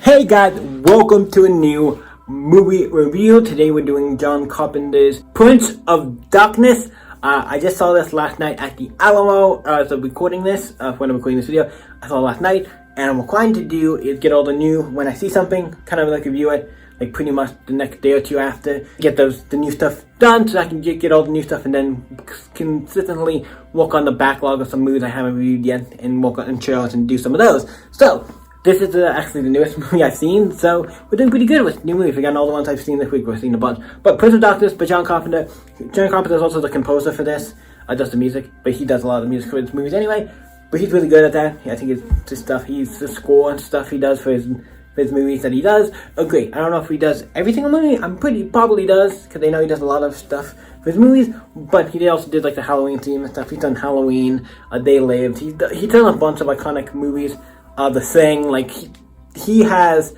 Hey guys, welcome to a new movie review. Today we're doing John Carpenter's Prince of Darkness. I just saw this last night at the Alamo. So recording this, when I'm recording this video, I saw it last night. And what I'm inclined to do is get all the new, when I see something, kind of like review it, like pretty much the next day or two after. Get the new stuff done so I can get all the new stuff and then consistently work on the backlog of some movies I haven't reviewed yet and work on trailers and do some of those. So, this is actually the newest movie I've seen, so we're doing pretty good with new movies. Again, all the ones I've seen this week, we've seen a bunch. But Prince of Darkness by John Carpenter. John Carpenter is also the composer for this, does the music, but he does a lot of the music for his movies anyway. But he's really good at that. I think it's his stuff, he's the score and stuff he does for his movies that he does. Oh great, I don't know if he does every single movie, probably does, because I know he does a lot of stuff for his movies, but he also did like the Halloween theme and stuff. He's done Halloween, They Lived, he's done a bunch of iconic movies. The Thing, like he has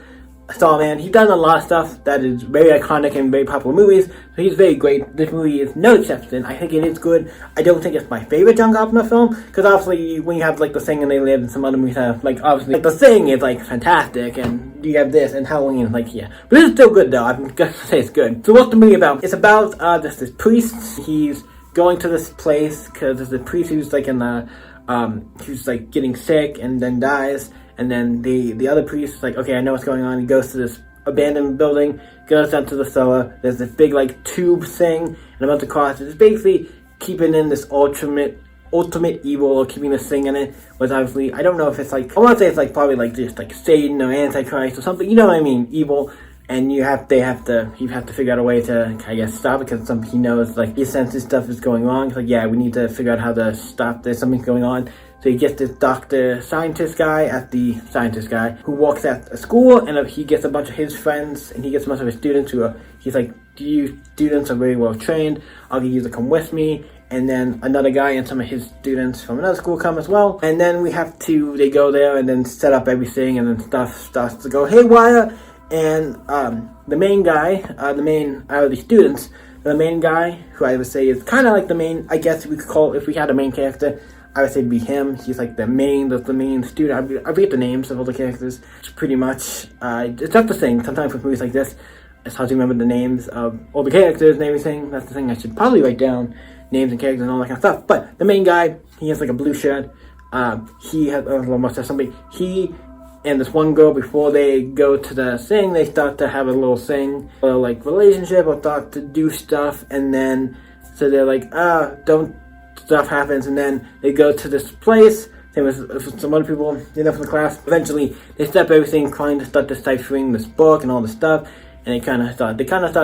Starman. He's done a lot of stuff that is very iconic and very popular movies, so he's very great. This movie is no exception. I think it is good. I don't think it's my favorite John Carpenter film, because obviously when you have like The Thing and They Live and some other movies have, like obviously like The Thing is like fantastic, and you have this and Halloween, like yeah. But it's still good though, I'm gonna say it's good. So what's the movie about? It's about this priest. He's going to this place, because there's a priest who's like in the who's like getting sick and then dies, and then the other priest is like, okay, I know what's going on. He goes to this abandoned building, goes down to the cellar. There's this big like tube thing, and about to cross it. It's basically keeping in this ultimate evil, or keeping this thing in it. Was obviously, I don't know if it's like, I want to say it's like probably like just like Satan or Antichrist or something. You know what I mean? Evil. And you have to figure out a way to, I guess, stop it, because he knows, like, he senses stuff is going wrong. It's like, yeah, we need to figure out how to stop this, something's going on. So he gets this scientist guy, who works at a school, and he gets a bunch of his friends, and he gets a bunch of his students he's like, you students are very well trained, I'll get you to come with me. And then another guy and some of his students from another school come as well. And then they go there and then set up everything, and then stuff starts to go haywire. And the main guy, out of the students, the main guy, who I would say is kind of like the main, I guess we could call, if we had a main character, I would say it'd be him. He's like the main student. I forget the names of all the characters. It's pretty much, it's not the thing. Sometimes with movies like this, it's hard to remember the names of all the characters and everything. That's the thing, I should probably write down names and characters and all that kind of stuff. But the main guy, he has like a blue shirt. He has a little mustache, he and this one girl, before they go to the thing, they start to have a little thing, or like relationship, or start to do stuff, and then, so they're like, stuff happens, and then they go to this place, same with some other people, from the class. Eventually, they stop everything, trying to start deciphering this book and all this stuff, and they kind of start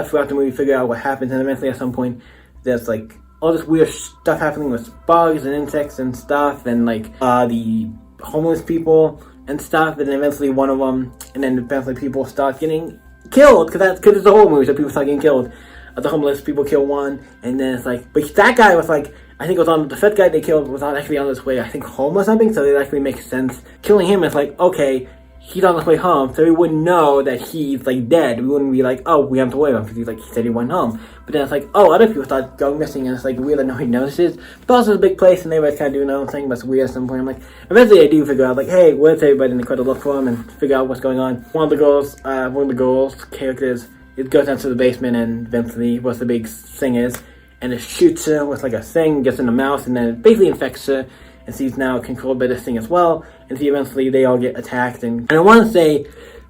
throughout the movie, figure out what happens, and eventually at some point, there's like, all this weird stuff happening with bugs and insects and stuff, and like, the homeless people, and stuff, and then eventually one of them, and then eventually people start getting killed, because it's the whole movie, so people start getting killed. The homeless people kill one, and then it's like, but that guy was like, I think it was on, the fifth guy they killed was not actually on his way, I think home or something, so it actually makes sense. Killing him is like, okay, he's on his way home, so we wouldn't know that he's like dead. We wouldn't be like, oh, we have to worry about him, because he said he went home. But then it's like, oh, other people start going missing, and it's like weird that nobody notices. But also it's a big place, and everybody's kind of doing their own thing, but it's weird at some point. I'm like, eventually I do figure out, like, hey, where's everybody? And they try to look for him and figure out what's going on. One of the girls' characters, it goes down to the basement, and eventually what the big thing is, and it shoots her with like a thing, gets in the mouth, and then it basically infects her. And she's now controlled by this thing as well. And so eventually they all get attacked. And I want to say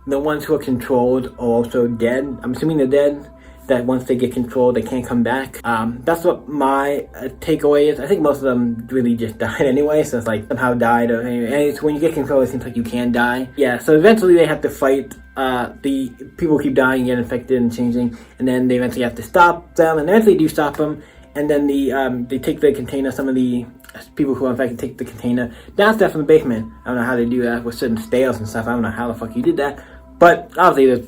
the ones who are controlled are also dead. I'm assuming they're dead. That once they get controlled, they can't come back. That's what my takeaway is. I think most of them really just died anyway. So it's like somehow died. And so when you get controlled, it seems like you can die. Yeah, so eventually they have to fight. The people keep dying, get infected and changing. And then they eventually have to stop them. And they eventually do stop them. And then they take the container, some of the people who are infected take the container downstairs from the basement. I don't know how they do that with certain stairs and stuff. I don't know how the fuck you did that. But obviously,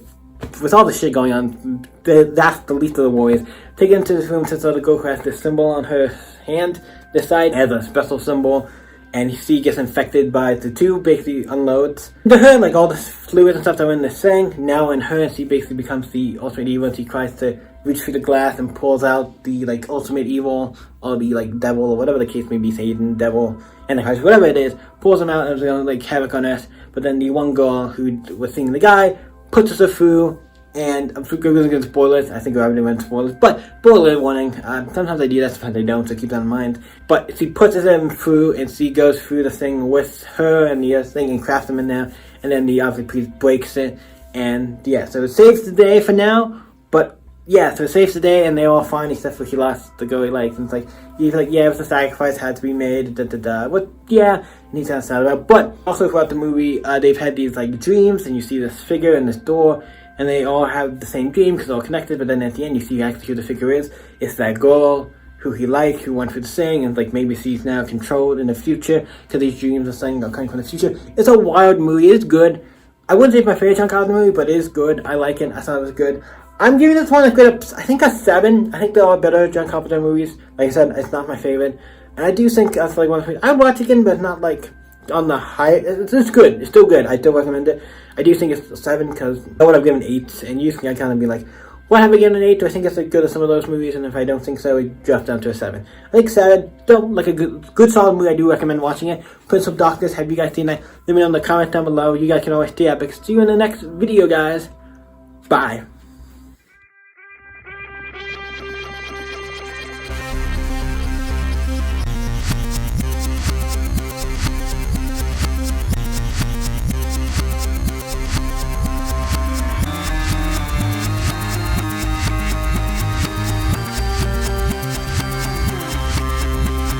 with all the shit going on, that's the least of the worries. Take it into this room, since the other girl who has this symbol on her hand. This side has a special symbol. And he gets infected by the tube, basically unloads. To her, like all the fluids and stuff that were in this thing, now in her, she basically becomes the ultimate evil. She tries to reaches through the glass and pulls out the like ultimate evil or the like devil or whatever the case may be, Satan, devil, Antichrist, whatever it is, pulls him out and is gonna like havoc on Earth. But then the one girl who was seeing the guy puts us through. And I'm really going to spoil it. I think I already went spoilers, but spoiler warning. Sometimes I do that, sometimes I don't, so keep that in mind. But she puts him through, and she goes through the thing with her and the other thing and crafts him in there. And then the obviously priest breaks it, and yeah, so it saves the day for now. But yeah, so it saves the day, and they're all fine except for he lost the girl he likes. And it's like he's like, yeah, it was a sacrifice, had to be made. But yeah, and he's kind of sad about it. But also throughout the movie, they've had these like dreams, and you see this figure and this door. And they all have the same dream because they're all connected, but then at the end you see actually who the figure is. It's that girl who he liked, who went through the thing, and like maybe she's now controlled in the future because these dreams are saying are coming from the future. It's a wild movie. It's good. I wouldn't say it's my favorite John Carpenter movie, but it is good. I like it. I thought it was good. I'm giving this one I think a 7. I think there are better John Carpenter movies. Like I said, it's not my favorite. And I do think that's like one of the I'd watch it again, but it's not like on the high. It's good. It's still good. I still recommend it. I do think it's a 7 because I would have given 8, and usually I kind of be like, what have I given an 8? Do I think it's as good as some of those movies? And if I don't think so, it drops down to a 7. I think 7, still like a good solid movie. I do recommend watching it. Prince of Darkness, have you guys seen that? Let me know in the comments down below. You guys can always stay epic. See you in the next video, guys. Bye.